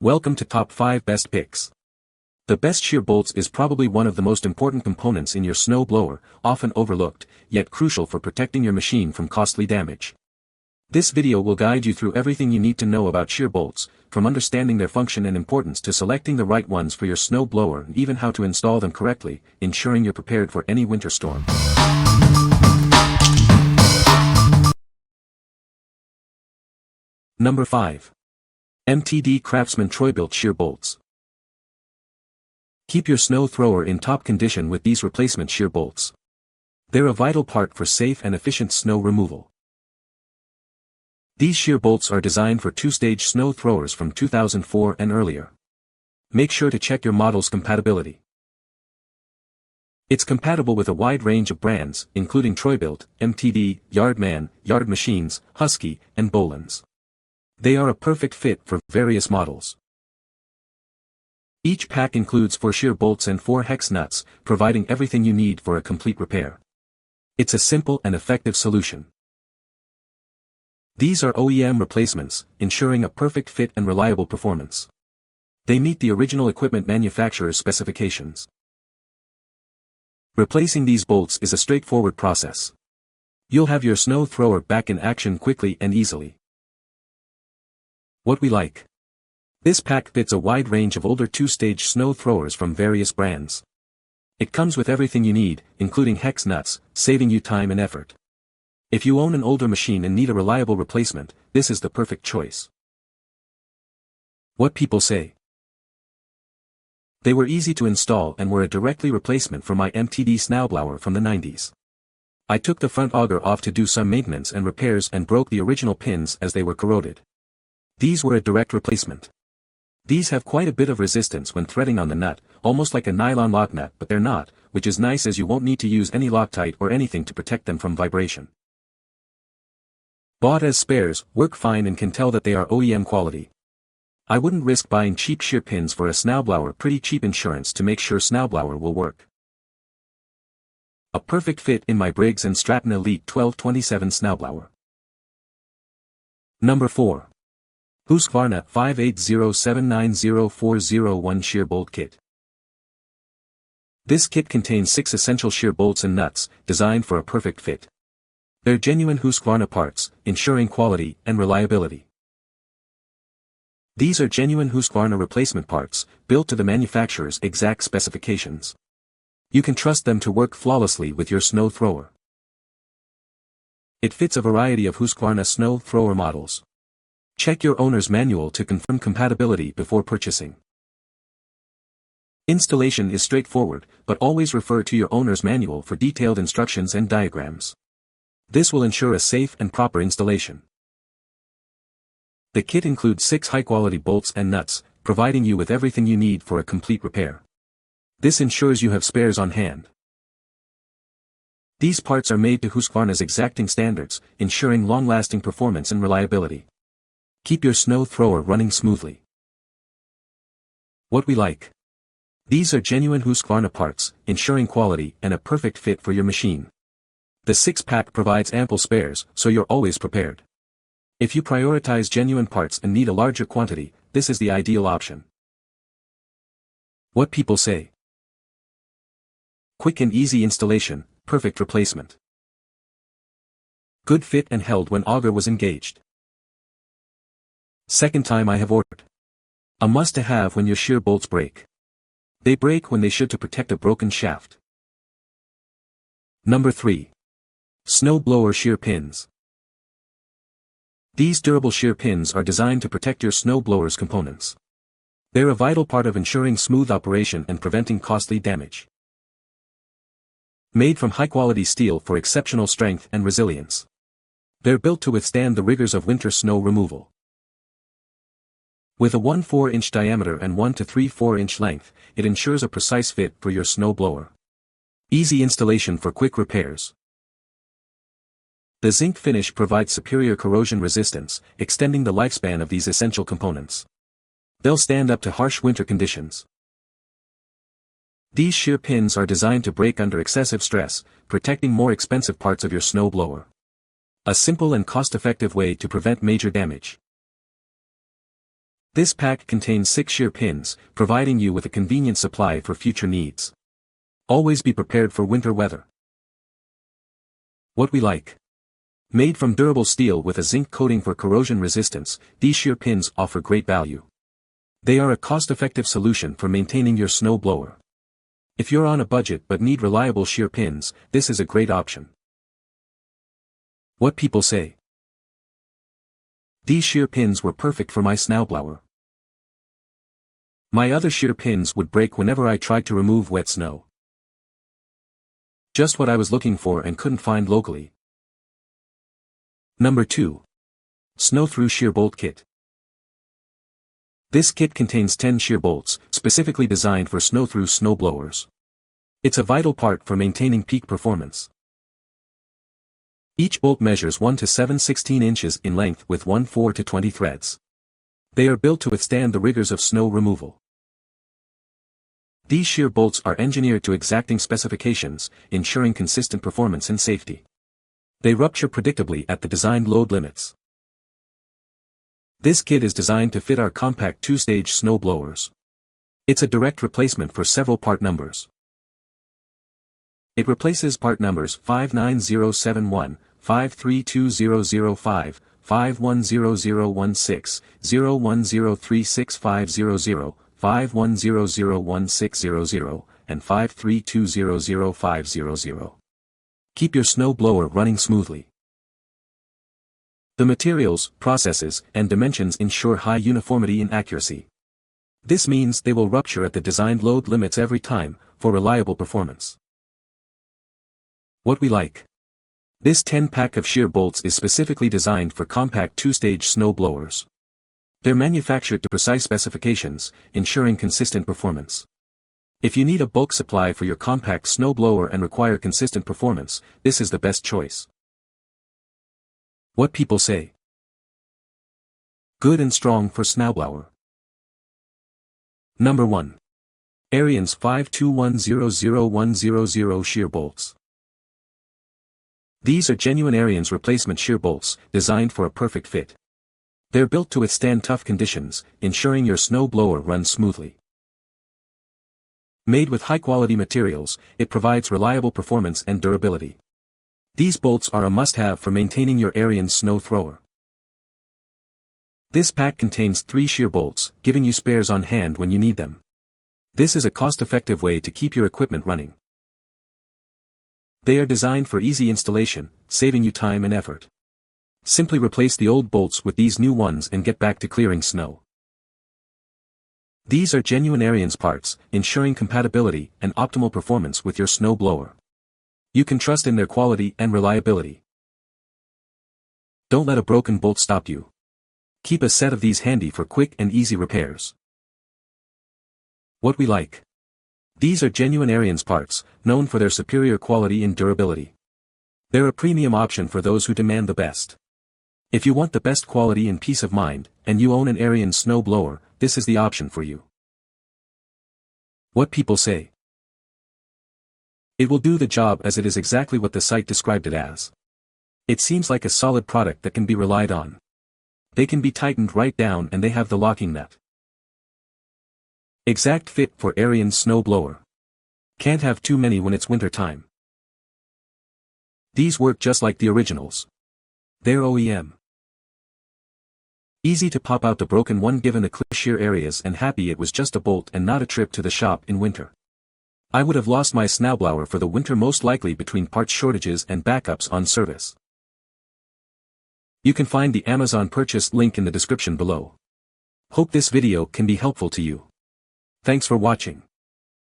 Welcome to Top 5 Best Picks. The best shear bolts is probably one of the most important components in your snow blower, often overlooked, yet crucial for protecting your machine from costly damage. This video will guide you through everything you need to know about shear bolts, from understanding their function and importance to selecting the right ones for your snow blower and even how to install them correctly, ensuring you're prepared for any winter storm. Number 5. MTD Craftsman Troy-Bilt Shear Bolts. Keep your snow thrower in top condition with these replacement shear bolts. They're a vital part for safe and efficient snow removal. These shear bolts are designed for two-stage snow throwers from 2004 and earlier. Make sure to check your model's compatibility. It's compatible with a wide range of brands, including Troy-Bilt, MTD, Yardman, Yard Machines, Husky, and Bolins. They are a perfect fit for various models. Each pack includes 4 shear bolts and 4 hex nuts, providing everything you need for a complete repair. It's a simple and effective solution. These are OEM replacements, ensuring a perfect fit and reliable performance. They meet the original equipment manufacturer's specifications. Replacing these bolts is a straightforward process. You'll have your snow thrower back in action quickly and easily. What we like. This pack fits a wide range of older two-stage snow throwers from various brands. It comes with everything you need, including hex nuts, saving you time and effort. If you own an older machine and need a reliable replacement, this is the perfect choice. What people say. They were easy to install and were a directly replacement for my MTD snowblower from the 90s. I took the front auger off to do some maintenance and repairs and broke the original pins as they were corroded. These were a direct replacement. These have quite a bit of resistance when threading on the nut, almost like a nylon lock nut, but they're not, which is nice as you won't need to use any Loctite or anything to protect them from vibration. Bought as spares, work fine and can tell that they are OEM quality. I wouldn't risk buying cheap shear pins for a snowblower. Pretty cheap insurance to make sure snowblower will work. A perfect fit in my Briggs & Stratton Elite 1227 snowblower. Number 4. Husqvarna 580790401 Shear Bolt Kit. This kit contains 6 essential shear bolts and nuts, designed for a perfect fit. They're genuine Husqvarna parts, ensuring quality and reliability. These are genuine Husqvarna replacement parts, built to the manufacturer's exact specifications. You can trust them to work flawlessly with your snow thrower. It fits a variety of Husqvarna snow thrower models. Check your owner's manual to confirm compatibility before purchasing. Installation is straightforward, but always refer to your owner's manual for detailed instructions and diagrams. This will ensure a safe and proper installation. The kit includes 6 high-quality bolts and nuts, providing you with everything you need for a complete repair. This ensures you have spares on hand. These parts are made to Husqvarna's exacting standards, ensuring long-lasting performance and reliability. Keep your snow thrower running smoothly. What we like. These are genuine Husqvarna parts, ensuring quality and a perfect fit for your machine. The 6-pack provides ample spares, so you're always prepared. If you prioritize genuine parts and need a larger quantity, this is the ideal option. What people say. Quick and easy installation, perfect replacement. Good fit and held when auger was engaged. Second time I have ordered. A must-to-have when your shear bolts break. They break when they should to protect a broken shaft. Number 3. Snow blower shear pins. These durable shear pins are designed to protect your snow blower's components. They're a vital part of ensuring smooth operation and preventing costly damage. Made from high-quality steel for exceptional strength and resilience. They're built to withstand the rigors of winter snow removal. With a 1/4-inch diameter and 1 to 3/4-inch length, it ensures a precise fit for your snow blower. Easy installation for quick repairs. The zinc finish provides superior corrosion resistance, extending the lifespan of these essential components. They'll stand up to harsh winter conditions. These shear pins are designed to break under excessive stress, protecting more expensive parts of your snow blower. A simple and cost-effective way to prevent major damage. This pack contains 6 shear pins, providing you with a convenient supply for future needs. Always be prepared for winter weather. What we like. Made from durable steel with a zinc coating for corrosion resistance, these shear pins offer great value. They are a cost-effective solution for maintaining your snow blower. If you're on a budget but need reliable shear pins, this is a great option. What people say. These shear pins were perfect for my snowblower. My other shear pins would break whenever I tried to remove wet snow. Just what I was looking for and couldn't find locally. Number 2. Sno-Thro Shear Bolt Kit. This kit contains 10 shear bolts, specifically designed for Sno-Thro snowblowers. It's a vital part for maintaining peak performance. Each bolt measures 1 to 7/16 inches in length with 4 to 20 threads. They are built to withstand the rigors of snow removal. These shear bolts are engineered to exacting specifications, ensuring consistent performance and safety. They rupture predictably at the designed load limits. This kit is designed to fit our compact 2-stage snow blowers. It's a direct replacement for several part numbers. It replaces part numbers 59071, 532005, 510016, 01036500, 51001600, and 53200500. Keep your snow blower running smoothly. The materials, processes, and dimensions ensure high uniformity and accuracy. This means they will rupture at the designed load limits every time, for reliable performance. What we like. This 10-pack of shear bolts is specifically designed for compact 2-stage snow blowers. They're manufactured to precise specifications, ensuring consistent performance. If you need a bulk supply for your compact snow blower and require consistent performance, this is the best choice. What people say. Good and strong for snowblower. Number 1. Ariens 521001000 shear bolts. These are genuine Ariens replacement shear bolts, designed for a perfect fit. They're built to withstand tough conditions, ensuring your snow blower runs smoothly. Made with high-quality materials, it provides reliable performance and durability. These bolts are a must-have for maintaining your Ariens snow thrower. This pack contains 3 shear bolts, giving you spares on hand when you need them. This is a cost-effective way to keep your equipment running. They are designed for easy installation, saving you time and effort. Simply replace the old bolts with these new ones and get back to clearing snow. These are genuine Ariens parts, ensuring compatibility and optimal performance with your snow blower. You can trust in their quality and reliability. Don't let a broken bolt stop you. Keep a set of these handy for quick and easy repairs. What we like. These are genuine Ariens parts, known for their superior quality and durability. They're a premium option for those who demand the best. If you want the best quality and peace of mind, and you own an Ariens snow blower, this is the option for you. What people say. It will do the job as it is exactly what the site described it as. It seems like a solid product that can be relied on. They can be tightened right down and they have the locking nut. Exact fit for Ariens snow blower. Can't have too many when it's winter time. These work just like the originals. They're OEM. Easy to pop out the broken one given the clear shear areas and happy it was just a bolt and not a trip to the shop in winter. I would have lost my snowblower for the winter most likely between parts shortages and backups on service. You can find the Amazon purchase link in the description below. Hope this video can be helpful to you. Thanks for watching.